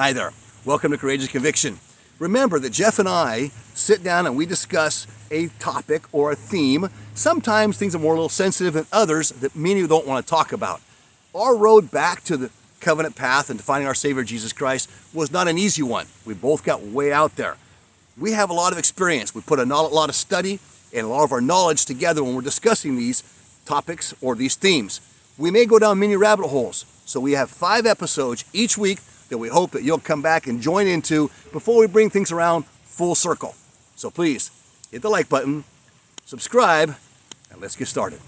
Hi there. Welcome to Courageous Conviction. Remember that Jeff and I sit down and we discuss a topic or a theme. Sometimes things are more a little sensitive than others that many don't want to talk about. Our road back to the covenant path and to finding our Savior Jesus Christ was not an easy one. We both got way out there. We have a lot of experience. We put a lot of study and a lot of our knowledge together when we're discussing these topics or these themes. We may go down many rabbit holes. So we have 5 episodes each week that we hope that you'll come back and join into before we bring things around full circle. So please hit the like button, subscribe, and let's get started.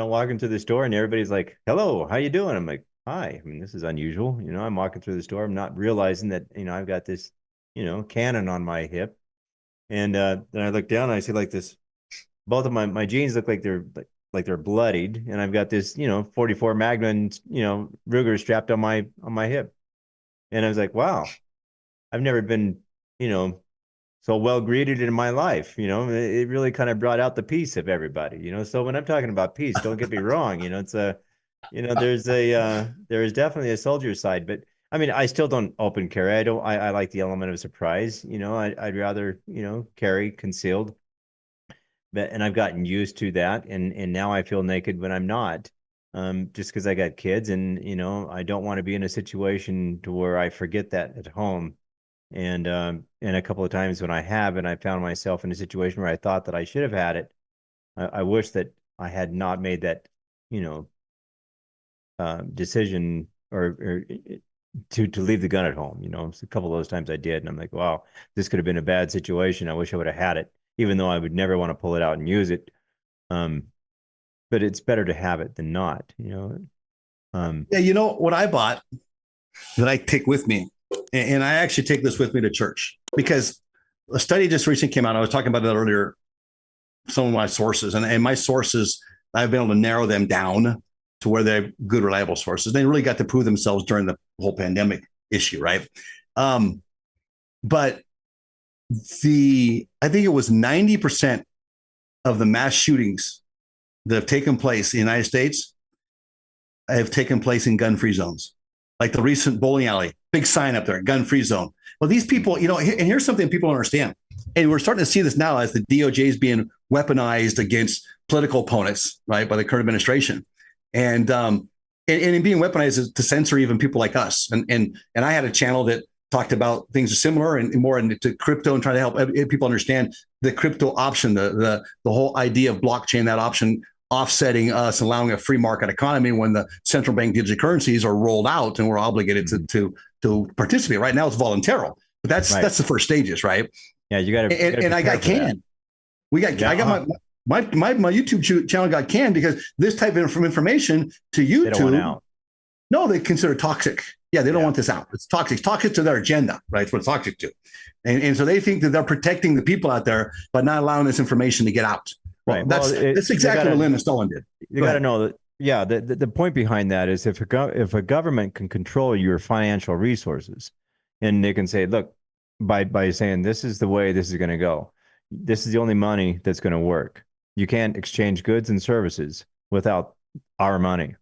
Walking through the store and everybody's like, hello, how you doing? I'm like, hi. I mean, this is unusual. I'm walking through the store. I'm not realizing that, I've got this, cannon on my hip. And then I look down and I see like this, both of my jeans look like they're bloodied. And I've got this, 44 Magnum, Ruger strapped on my hip. And I was like, wow, I've never been, so well greeted in my life. It really kind of brought out the peace of everybody. So when I'm talking about peace, don't get me wrong. It's a, there is definitely a soldier side, but I mean, I still don't open carry. I like the element of surprise. I'd rather, carry concealed, and I've gotten used to that. And now I feel naked when I'm not, just because I got kids and, I don't want to be in a situation to where I forget that at home. And a couple of times when I have, and I found myself in a situation where I thought that I should have had it, I wish that I had not made that, decision or to leave the gun at home. So a couple of those times I did, and I'm like, wow, this could have been a bad situation. I wish I would have had it, even though I would never want to pull it out and use it. But it's better to have it than not. What I bought that I take with me. And I actually take this with me to church because a study just recently came out. I was talking about that earlier, some of my sources and my sources, I've been able to narrow them down to where they're good, reliable sources. They really got to prove themselves during the whole pandemic issue, right? But I think it was 90% of the mass shootings that have taken place in the United States have taken place in gun-free zones. Like the recent bowling alley, big sign up there, gun-free zone. Well, these people, and here's something people don't understand. And we're starting to see this now as the DOJ is being weaponized against political opponents, right, by the current administration. And in being weaponized to censor even people like us. And I had a channel that talked about things similar and more into crypto and trying to help people understand the crypto option, the whole idea of blockchain, that option offsetting us, allowing a free market economy when the central bank digital currencies are rolled out and we're obligated to participate. Right now it's voluntary, but that's the first stages, right? Yeah, you got to. And I got canned. I got my YouTube channel got canned because this type of information to YouTube. They don't want out. No, they consider toxic. Yeah, they don't want this out. It's toxic. It's toxic to their agenda, right? It's what it's toxic to, and so they think that they're protecting the people out there by not allowing this information to get out. Well, right. That's exactly what Lynn and Stalin did. You got to know that. Yeah, the point behind that is if a government can control your financial resources, and they can say, look, by saying this is the way this is going to go, this is the only money that's going to work. You can't exchange goods and services without our money.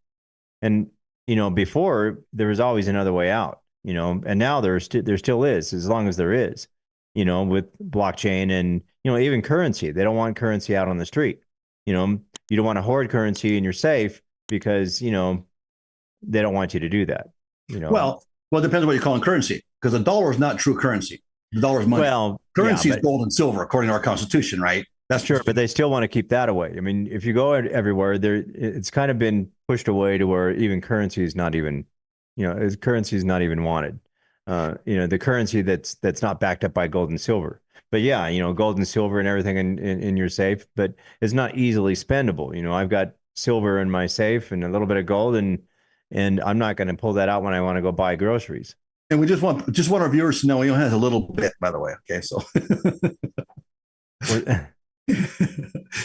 And before there was always another way out. And now there still is, as long as there is. With blockchain and, even currency. They don't want currency out on the street. You don't want to hoard currency in your safe because, they don't want you to do that. Well, it depends on what you're calling currency, because the dollar is not true currency. The dollar is money. Well, currency is gold and silver, according to our Constitution, right? That's sure, but they still want to keep that away. I mean, if you go everywhere, it's kind of been pushed away to where even currency is not even, currency is not even wanted. The currency that's not backed up by gold and silver. But yeah, gold and silver and everything in your safe, but it's not easily spendable. I've got silver in my safe and a little bit of gold, and I'm not going to pull that out when I want to go buy groceries. And we just want our viewers to know he only has a little bit, by the way. Okay, so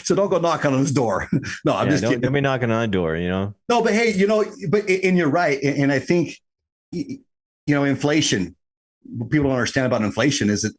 So don't go knocking on his door. No, I'm just kidding. Don't be knocking on the door, No, but hey, and you're right. And I think inflation. What people don't understand about inflation is that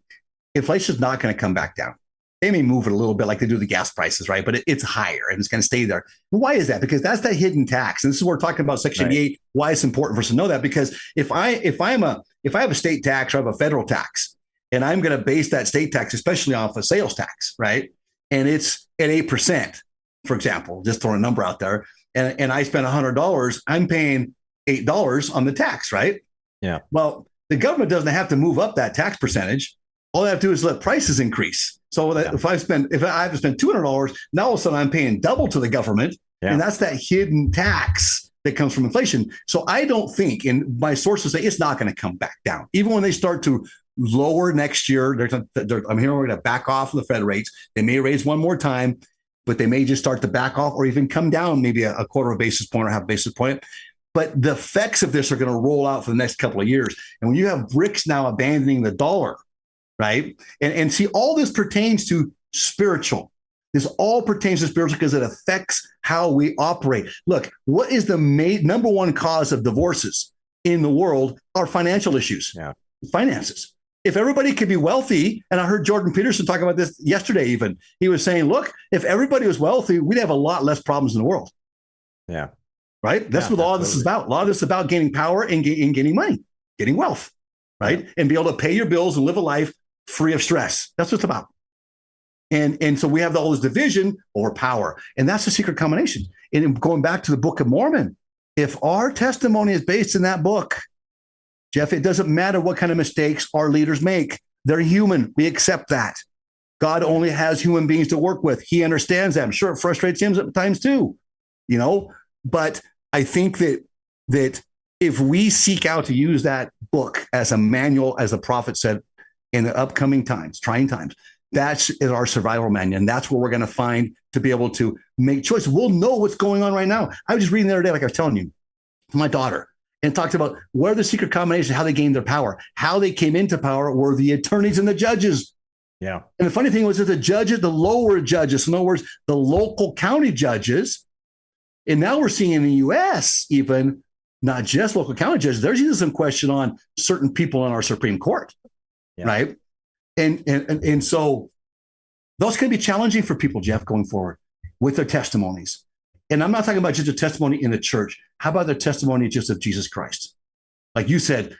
inflation is not going to come back down. They may move it a little bit like they do the gas prices, right? But it's higher and it's going to stay there. Why is that? Because that's that hidden tax. And this is what we're talking about Section Right. 88, why it's important for us to know that. Because if I have a state tax or I have a federal tax, and I'm going to base that state tax, especially off a sales tax, right? And it's at 8%, for example, just throwing a number out there, and I spend $100, I'm paying $8 on the tax, right? Yeah. Well, the government doesn't have to move up that tax percentage. All they have to do is let prices increase. So that if I have to spend $200, now all of a sudden I'm paying double to the government, and that's that hidden tax that comes from inflation. So I don't think, and my sources say it's not going to come back down, even when they start to lower next year. I'm hearing we're going to back off the Fed rates. They may raise one more time, but they may just start to back off or even come down maybe a quarter of a basis point or half a basis point. But the effects of this are going to roll out for the next couple of years. And when you have BRICS now abandoning the dollar, right? And see, all this pertains to spiritual. This all pertains to spiritual because it affects how we operate. Look, what is the number one cause of divorces in the world are financial issues, finances. If everybody could be wealthy, and I heard Jordan Peterson talking about this yesterday even, he was saying, look, if everybody was wealthy, we'd have a lot less problems in the world. Yeah. Right? That's what all of this is about. A lot of this is about gaining power and gaining money, getting wealth, right? And be able to pay your bills and live a life free of stress. That's what it's about. And so we have all this division over power. And that's the secret combination. And going back to the Book of Mormon, if our testimony is based in that book, Jeff, it doesn't matter what kind of mistakes our leaders make. They're human. We accept that. God only has human beings to work with. He understands that. I'm sure it frustrates him at times too, But I think that if we seek out to use that book as a manual, as the prophet said, in the upcoming times, trying times, that's our survival manual. And that's what we're going to find to be able to make choices. We'll know what's going on right now. I was just reading the other day, like I was telling you, to my daughter, and talked about what are the secret combinations, how they gained their power, how they came into power were the attorneys and the judges. Yeah. And the funny thing was that the judges, the lower judges, in other words, the local county judges, and now we're seeing in the U.S. even not just local county judges, there's even some question on certain people on our Supreme Court, right? And so those can be challenging for people, Jeff, going forward with their testimonies. And I'm not talking about just a testimony in the church. How about the testimony just of Jesus Christ? Like you said,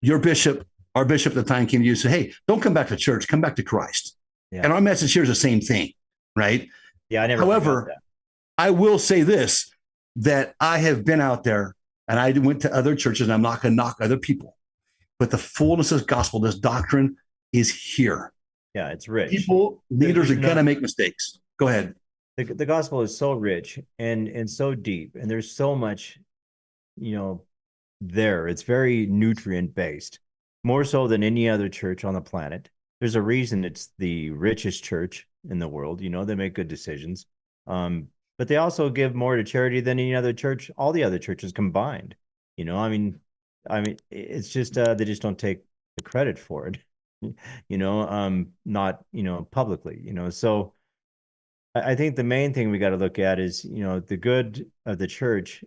your bishop, our bishop at the time came to you and said, hey, don't come back to church, come back to Christ. Yeah. And our message here is the same thing, right? Yeah, I never. However, I will say this, that I have been out there and I went to other churches, and I'm not going to knock other people, but the fullness of the gospel, this doctrine is here. Yeah, it's rich. Leaders are going to make mistakes. Go ahead. The gospel is so rich and so deep, and there's so much, there. It's very nutrient based, more so than any other church on the planet. There's a reason it's the richest church in the world. They make good decisions. But they also give more to charity than any other church, all the other churches combined. I mean, it's just they just don't take the credit for it, not publicly, So I think the main thing we got to look at is, the good of the church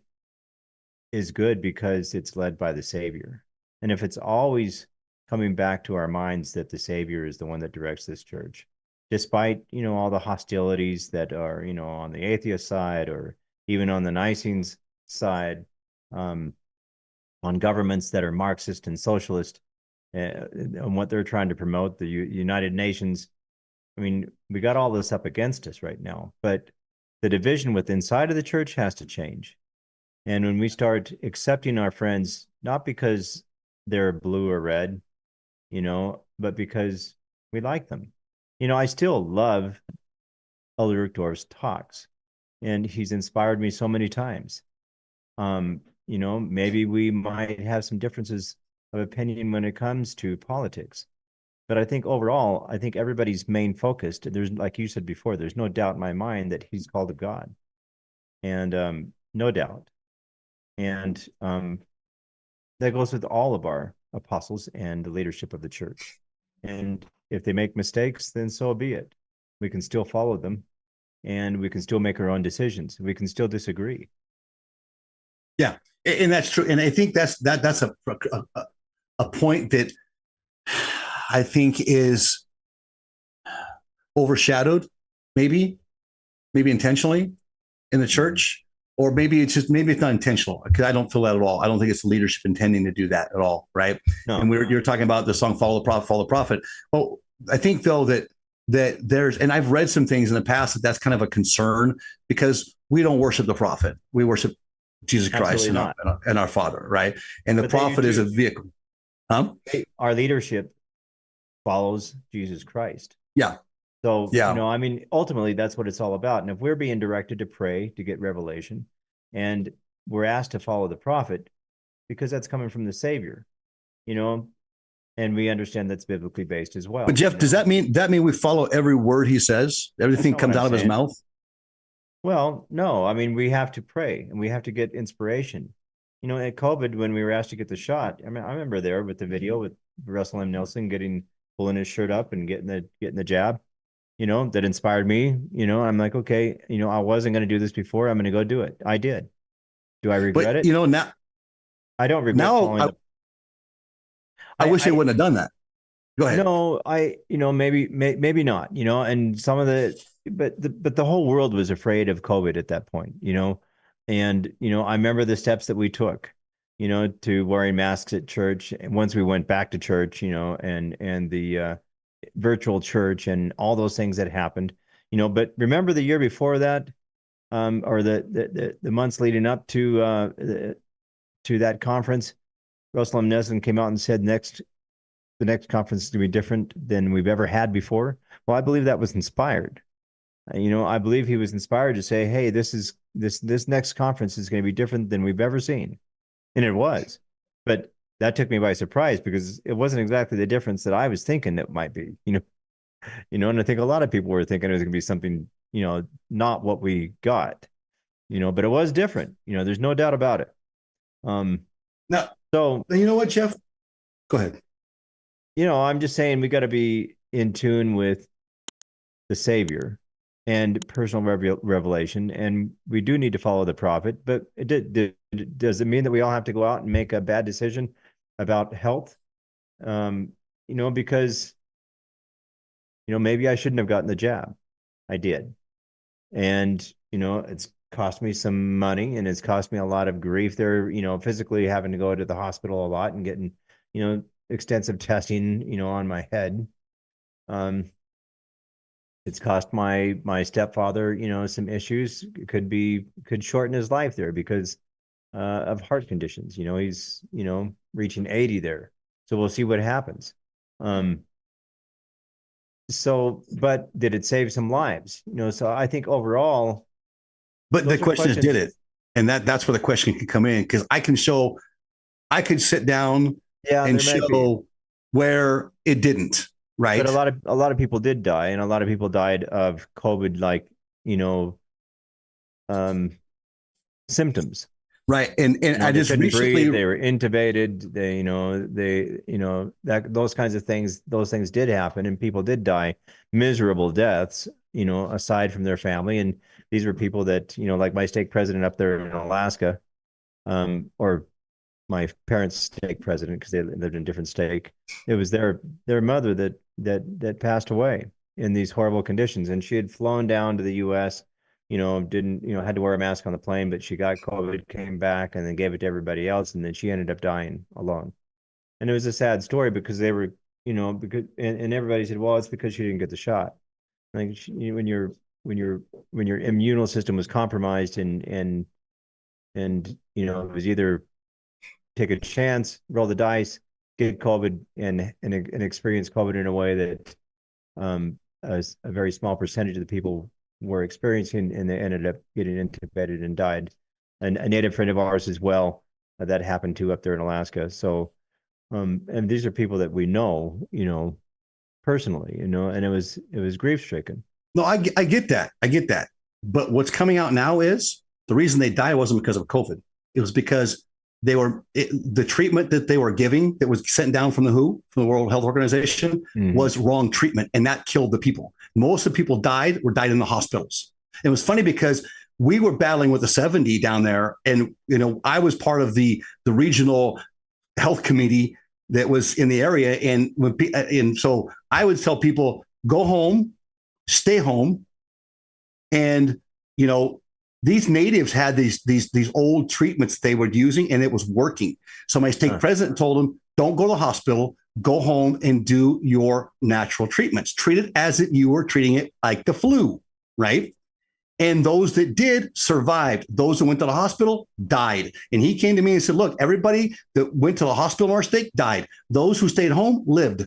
is good because it's led by the Savior. And if it's always coming back to our minds that the Savior is the one that directs this church, despite, all the hostilities that are, on the atheist side or even on the Nicene side, on governments that are Marxist and socialist, and what they're trying to promote, the United Nations. I mean, we got all this up against us right now, but the division within inside of the church has to change. And when we start accepting our friends, not because they're blue or red, but because we like them. I still love Elder Dorf's talks, and he's inspired me so many times. Maybe we might have some differences of opinion when it comes to politics, but I think overall, everybody's main focused. There's, like you said before, there's no doubt in my mind that he's called of God, and no doubt. And that goes with all of our apostles and the leadership of the church. And if they make mistakes, then so be it. We can still follow them, and we can still make our own decisions. We can still disagree. Yeah, and that's true. And I think that's a a point that I think is overshadowed, maybe intentionally in the church, or maybe it's not intentional, because I don't feel that at all. I don't think it's leadership intending to do that at all, right? No. And you're talking about the song "Follow the Prophet, Follow the Prophet." Well, I think though that there's, and I've read some things in the past that's kind of a concern, because we don't worship the prophet, we worship Jesus Christ and our Father, right? And the prophet is a vehicle. Our leadership follows Jesus Christ. Yeah. So, I mean, ultimately, that's what it's all about. And if we're being directed to pray to get revelation, and we're asked to follow the prophet, because that's coming from the Savior, and we understand that's biblically based as well. But Jeff, does that mean we follow every word he says? Everything comes out of his mouth? Well, no. I mean, we have to pray and we have to get inspiration. At COVID, when we were asked to get the shot, I mean, I remember there with the video with Russell M. Nelson pulling his shirt up and getting the jab. That inspired me. I'm like, okay, I wasn't going to do this before. I'm going to go do it. I did. Do I regret it? Now I don't regret. Now I wish I wouldn't have done that. Go ahead. No, maybe not. And some of but the whole world was afraid of COVID at that point. And I remember the steps that we took. To wearing masks at church. And once we went back to church, and the virtual church and all those things that happened, but remember the year before that, or the months leading up to that conference, Russell M. Nelson came out and said the next conference is going to be different than we've ever had before. Well, I believe that was inspired. I believe he was inspired to say, hey, this next conference is going to be different than we've ever seen. And it was, but that took me by surprise, because it wasn't exactly the difference that I was thinking it might be, and I think a lot of people were thinking it was going to be something, not what we got, but it was different. There's no doubt about it. Now, so you know what, Jeff? Go ahead. I'm just saying we got to be in tune with the Savior and personal revelation, and we do need to follow the prophet. But does it mean that we all have to go out and make a bad decision about health? Because maybe I shouldn't have gotten the jab. I did, and it's cost me some money, and it's cost me a lot of grief there. Physically having to go to the hospital a lot and getting extensive testing on my head. It's cost my stepfather, some issues. Could shorten his life there because of heart conditions. He's reaching 80 there. So we'll see what happens. But did it save some lives? So I think overall. But the question is, did it? And that's where the question can come in, because I could sit down and show where it didn't. Right. But a lot of people did die, and a lot of people died of COVID, like, symptoms. Right. And I just recently breathe, they were intubated, those kinds of things, those things did happen, and people did die miserable deaths, aside from their family. And these were people that, like my stake president up there in Alaska, or my parents' stake president, because they lived in a different stake. It was their mother that passed away in these horrible conditions, and she had flown down to the U.S. Didn't had to wear a mask on the plane, but she got COVID, came back, and then gave it to everybody else, and then she ended up dying alone. And it was a sad story, because they were, because and everybody said, well, it's because she didn't get the shot. Like, when your immune system was compromised, and it was either take a chance, roll the dice, get COVID, and experience COVID in a way that a very small percentage of the people were experiencing, and they ended up getting intubated and died. And a native friend of ours as well, that happened to up there in Alaska. So, and these are people that we know, personally, and it was grief stricken. No, I get that. I get that. But what's coming out now is the reason they died wasn't because of COVID. It was because the treatment that they were giving, that was sent down from the World Health Organization, was wrong treatment, and that killed the people. Most of the people died in the hospitals. It was funny because we were battling with the 70 down there, and I was part of the regional health committee that was in the area. And so I would tell people, go home, stay home. And, these natives had these old treatments they were using, and it was working. So my state president told them, don't go to the hospital, go home and do your natural treatments. Treat it as if you were treating it like the flu, right? And those that did survived. Those that went to the hospital died. And he came to me and said, look, everybody that went to the hospital in our state died. Those who stayed home lived.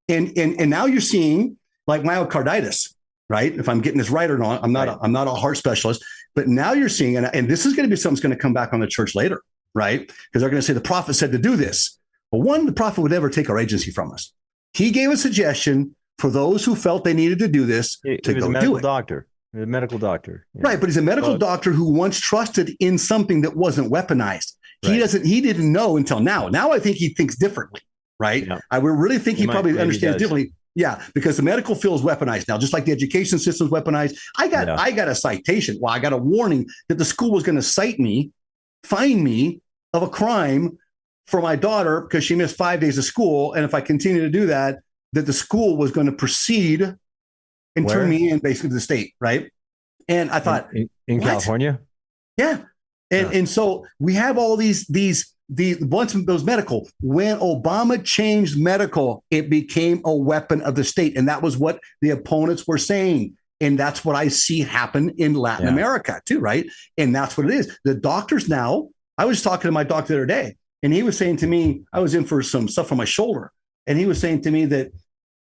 And now you're seeing like myocarditis, right? If I'm getting this right or not, I'm not a heart specialist, but now you're seeing, and this is going to be something that's going to come back on the church later, right? Because they're going to say the prophet said to do this. Well, one, the prophet would never take our agency from us. He gave a suggestion for those who felt they needed to do this to go do it. He was a medical doctor. A medical doctor. Yeah. Right, but he's a medical doctor who once trusted in something that wasn't weaponized. Right. He didn't know until now. Now I think he thinks differently, right? Yeah. I really think he probably understands differently. Yeah, because the medical field is weaponized now, just like the education system is weaponized. I got a citation. Well, I got a warning that the school was going to fine me of a crime for my daughter because she missed 5 days of school. And if I continue to do that, that the school was going to proceed and turn me in basically to the state, right? And I thought in California, yeah, and so we have all these once those medical. When Obama changed medical, it became a weapon of the state, and that was what the opponents were saying, and that's what I see happen in Latin America too, right? And that's what it is. The doctors now. I was talking to my doctor the other day, and he was saying to me, I was in for some stuff on my shoulder, and he was saying to me that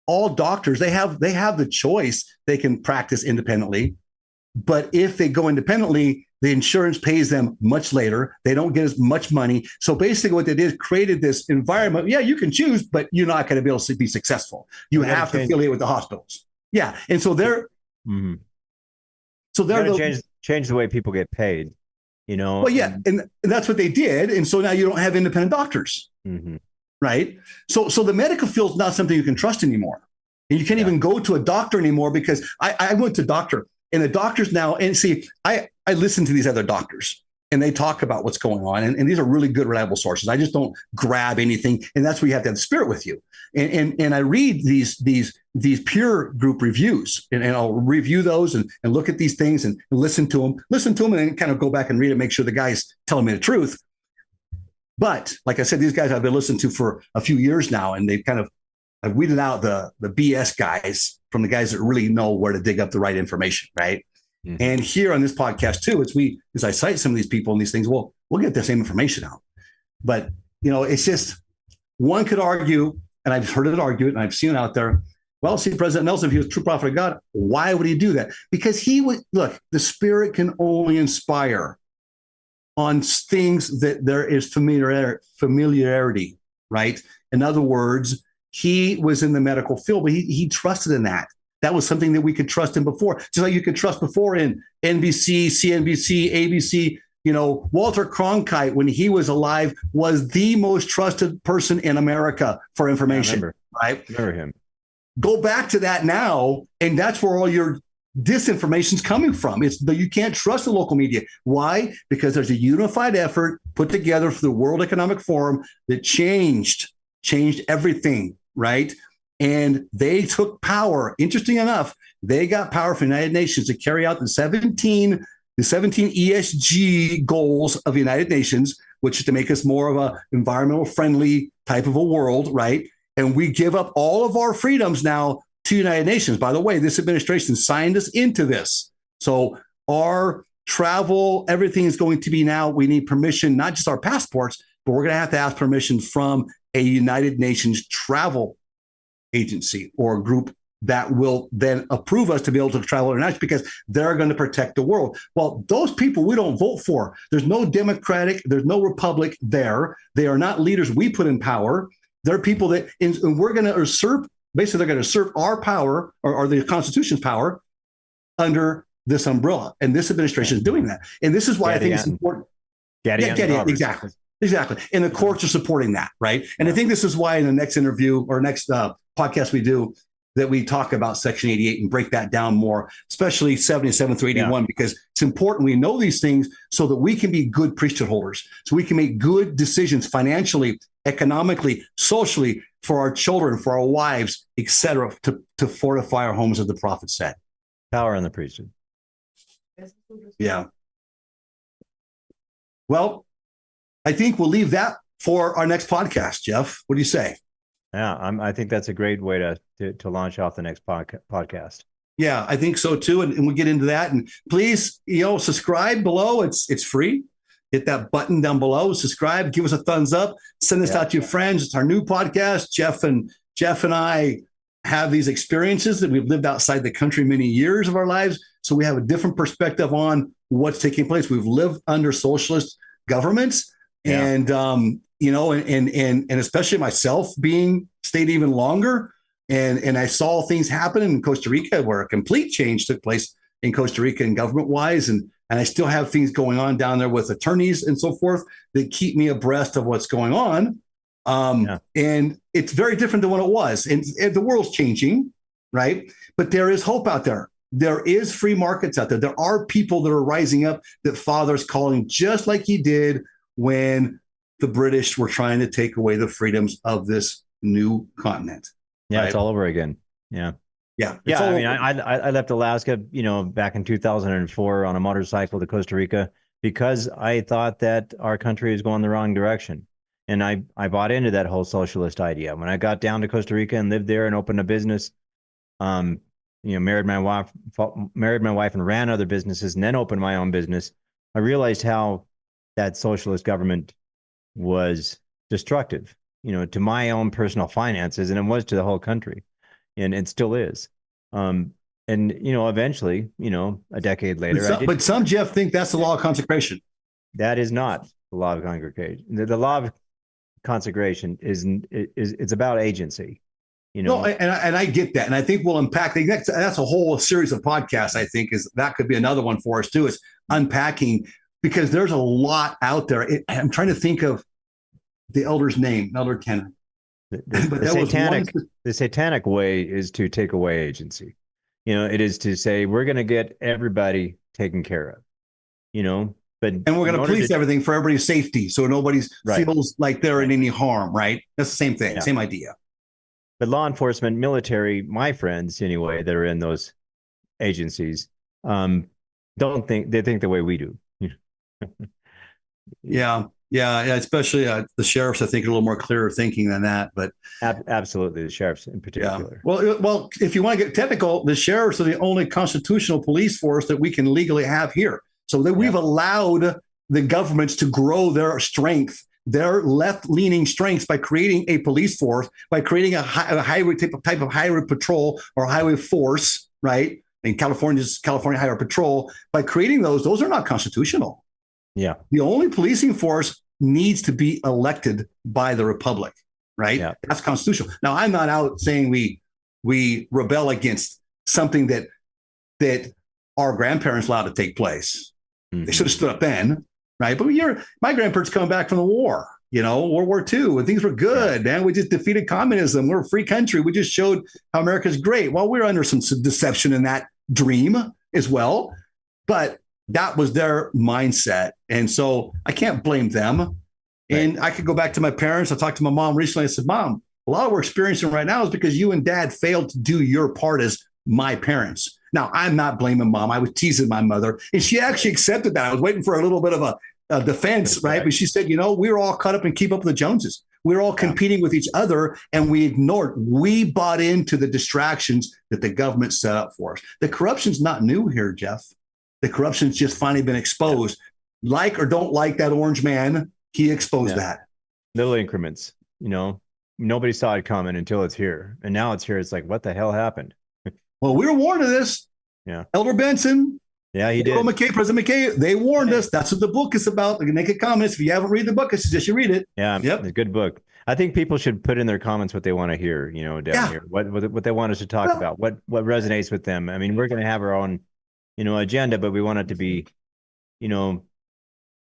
all doctors, they have the choice. They can practice independently, but if they go independently, the insurance pays them much later. They don't get as much money. So basically what they did is created this environment. Yeah, you can choose, but you're not going to be able to be successful. You have to affiliate with the hospitals. Yeah. And so they're change the way people get paid, Well, yeah. And that's what they did. And so now you don't have independent doctors. Mm-hmm. Right. So the medical field is not something you can trust anymore. And you can't even go to a doctor anymore because I went to doctor and the doctors now, and see, I listen to these other doctors and they talk about what's going on. And these are really good, reliable sources. I just don't grab anything. And that's where you have to have the spirit with you. And I read these peer group reviews and I'll review those and look at these things and listen to them and then kind of go back and read it, make sure the guy's telling me the truth. But like I said, these guys I've been listening to for a few years now, and they've I've weeded out the BS guys from the guys that really know where to dig up the right information, right? Mm-hmm. And here on this podcast too, as I cite some of these people and these things, we'll get the same information out. But it's just one could argue, and I've heard it argued, and I've seen it out there. Well, see, President Nelson, if he was a true prophet of God, why would he do that? Because he would look. The Spirit can only inspire on things that there is familiarity, right? In other words, he was in the medical field, but he trusted in that. That was something that we could trust in before. Just like you could trust before in NBC, CNBC, ABC. Walter Cronkite, when he was alive, was the most trusted person in America for information, right? Remember him. Go back to that now, and that's where all your disinformation is coming from. You can't trust the local media. Why? Because there's a unified effort put together for the World Economic Forum that changed everything, right? And they took power. Interesting enough, they got power from the United Nations to carry out the 17 ESG goals of the United Nations, which is to make us more of a environmental friendly type of a world, right? And we give up all of our freedoms now to United Nations. By the way, this administration signed us into this. So our travel, everything is going to be now, we need permission, not just our passports, but we're going to ask permission from a United Nations travel agency or a group that will then approve us to be able to travel internationally because they're going to protect the world. Well, those people we don't vote for. There's no Democratic, there's no Republic there. They are not leaders we put in power. They're people that, and we're going to usurp, basically they're going to usurp our power or the Constitution's power under this umbrella. And this administration is doing that. And this is why I think it's important. Exactly. And the courts are supporting that, right? And I think this is why in the next interview or next podcast we do, that we talk about Section 88 and break that down more, especially 77 through 81, because it's important we know these things so that we can be good priesthood holders, so we can make good decisions financially economically, socially, for our children, for our wives, etc., to fortify our homes, as the prophet said. Power in the priesthood. Yeah. Well, I think we'll leave that for our next podcast, Jeff. What do you say? Yeah, I think that's a great way to launch off the next podcast. Yeah, I think so too. And we'll get into that. And please, subscribe below. It's free. Hit that button down below, subscribe, give us a thumbs up, send this out to your friends. It's our new podcast. Jeff and I have these experiences that we've lived outside the country many years of our lives. So we have a different perspective on what's taking place. We've lived under socialist governments, and and especially myself being stayed even longer. And I saw things happen in Costa Rica where a complete change took place in Costa Rica and government wise. And I still have things going on down there with attorneys and so forth that keep me abreast of what's going on. And it's very different than what it was. And the world's changing, right? But there is hope out there. There is free markets out there. There are people that are rising up that Father's calling, just like he did when the British were trying to take away the freedoms of this new continent. Yeah, right? It's all over again. Yeah. Yeah. I mean, I left Alaska, back in 2004 on a motorcycle to Costa Rica because I thought that our country is going the wrong direction. And I bought into that whole socialist idea. When I got down to Costa Rica and lived there and opened a business, married my wife and ran other businesses and then opened my own business, I realized how that socialist government was destructive, to my own personal finances, and it was to the whole country. And it still is. And eventually, a decade later. But some, Jeff, think that's the law of consecration. That is not the law of consecration. The law of consecration it's about agency. No, and I get that. And I think we'll unpack that's a whole series of podcasts, I think, that could be another one for us too, is unpacking, because there's a lot out there. I'm trying to think of the elder's name, Elder Ken. The satanic way is to take away agency. It is to say we're going to get everybody taken care of. And we're going to police everything for everybody's safety, so nobody feels like they're in any harm. Right? That's the same thing, same idea. But law enforcement, military, my friends anyway, that are in those agencies, think the way we do. Yeah, especially the sheriffs, I think, are a little more clearer thinking than that. But absolutely, the sheriffs in particular. Yeah. Well, if you want to get technical, the sheriffs are the only constitutional police force that we can legally have here. So that we've allowed the governments to grow their strength, their left-leaning strengths, by creating a police force, by creating a highway type of highway patrol or highway force, right? In California's California Highway Patrol. By creating those are not constitutional. Yeah. The only policing force needs to be elected by the Republic, right? Yeah. That's constitutional. Now, I'm not out saying we rebel against something that our grandparents allowed to take place. Mm-hmm. They should have stood up then, right? But my grandparents coming back from the war, World War II, and things were good, man. We just defeated communism. We're a free country. We just showed how America's great. Well, we're under some deception in that dream as well, but that was their mindset. And so I can't blame them. Right. And I could go back to my parents. I talked to my mom recently. I said, Mom, a lot of what we're experiencing right now is because you and Dad failed to do your part as my parents. Now, I'm not blaming Mom. I was teasing my mother, and she actually accepted that. I was waiting for a little bit of a defense, right? But she said, we were all caught up in Keep Up with the Joneses. We were all competing with each other, and we bought into the distractions that the government set up for us. The corruption's not new here, Jeff. The corruption's just finally been exposed. Like or don't like that orange man, he exposed that. Little increments, nobody saw it coming until it's here. And now it's here. It's like, what the hell happened? Well, we were warned of this. Yeah. Elder Benson. Yeah, he did. President McKay, they warned us. That's what the book is about. They can make a comment. If you haven't read the book, I suggest you read it. Yeah. Yep. It's a good book. I think people should put in their comments what they want to hear, down here, what they want us to talk about, what resonates with them. I mean, we're going to have our own, agenda, but we want it to be,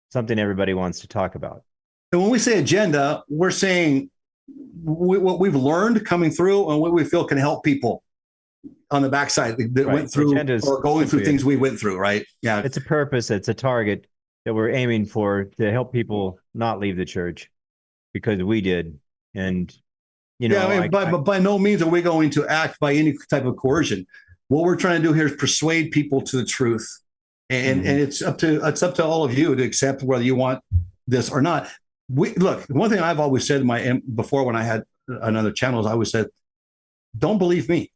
something everybody wants to talk about. And when we say agenda, we're saying what we've learned coming through and what we feel can help people on the backside that went through or going through things we went through, right? Yeah. It's a purpose. It's a target that we're aiming for to help people not leave the church, because we did. And, you Yeah, know, I mean, by no means are we going to act by any type of coercion. What we're trying to do here is persuade people to the truth, and it's up to all of you to accept whether you want this or not. Look, one thing I've always said before when I had another channel is I always said, don't believe me.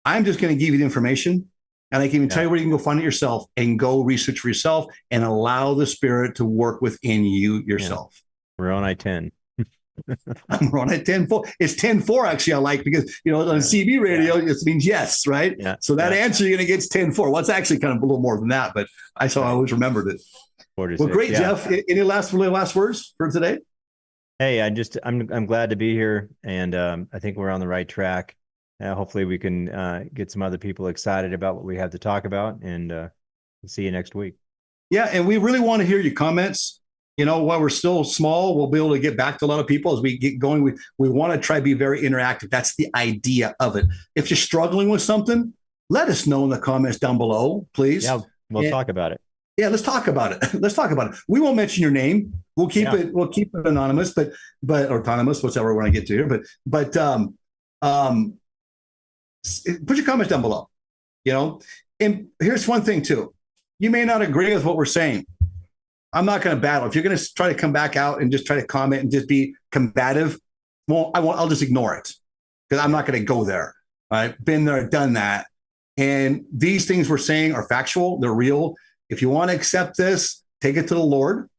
I'm just going to give you the information, and I can even tell you where you can go find it yourself and go research for yourself and allow the Spirit to work within you yourself. Yeah. Moroni 10. I'm Moroni 10-4. It's 10-4 actually. I like because on CB radio it means yes, right? Yeah. So that answer you're going to get is 10-4. Well, it's actually kind of a little more than that, but I always remembered it. 4 to 6. Well, great, Jeff. Any last words for today? Hey, I'm glad to be here, and I think we're on the right track. Hopefully, we can get some other people excited about what we have to talk about, and see you next week. Yeah, and we really want to hear your comments. While we're still small, we'll be able to get back to a lot of people as we get going. We want to try to be very interactive. That's the idea of it. If you're struggling with something, let us know in the comments down below, please. Yeah, we'll talk about it. Yeah, let's talk about it. Let's talk about it. We won't mention your name. We'll keep it anonymous, but or autonomous, whatever we want to get to here. But put your comments down below. And here's one thing too. You may not agree with what we're saying. I'm not going to battle. If you're going to try to come back out and just try to comment and just be combative, I'll just ignore it because I'm not going to go there. I've been there, done that. And these things we're saying are factual. They're real. If you want to accept this, take it to the Lord.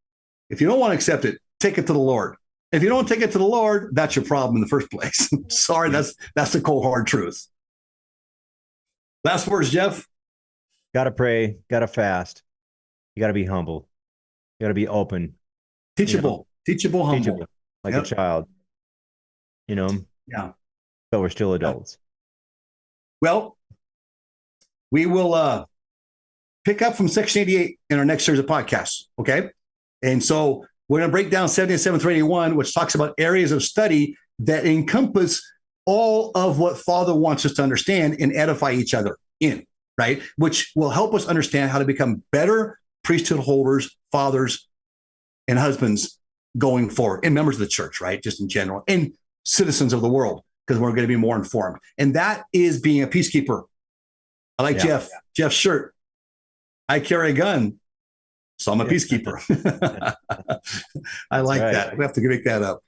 If you don't want to accept it, take it to the Lord. If you don't take it to the Lord, that's your problem in the first place. Sorry, that's the cold, hard truth. Last words, Jeff? Got to pray, got to fast. You got to be humble. You got to be open. Teachable, humble. Like a child. Yeah. But we're still adults. Well, we will pick up from Section 88 in our next series of podcasts, okay? And so we're going to break down 77 through 81, which talks about areas of study that encompass all of what Father wants us to understand and edify each other in, right? Which will help us understand how to become better priesthood holders, fathers, and husbands going forward, and members of the church, right? Just in general, and citizens of the world, because we're going to be more informed. And that is being a peacekeeper. I like Jeff's shirt. I carry a gun, so I'm a peacekeeper. I like that. We have to make that up.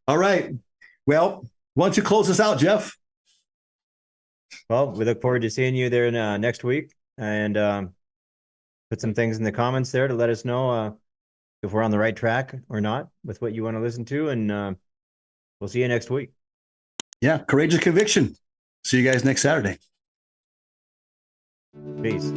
All right. Well, why don't you close us out, Jeff? Well, we look forward to seeing you there next week, and put some things in the comments there to let us know if we're on the right track or not with what you want to listen to, and we'll see you next week. Yeah, courageous conviction. See you guys next Saturday. Peace.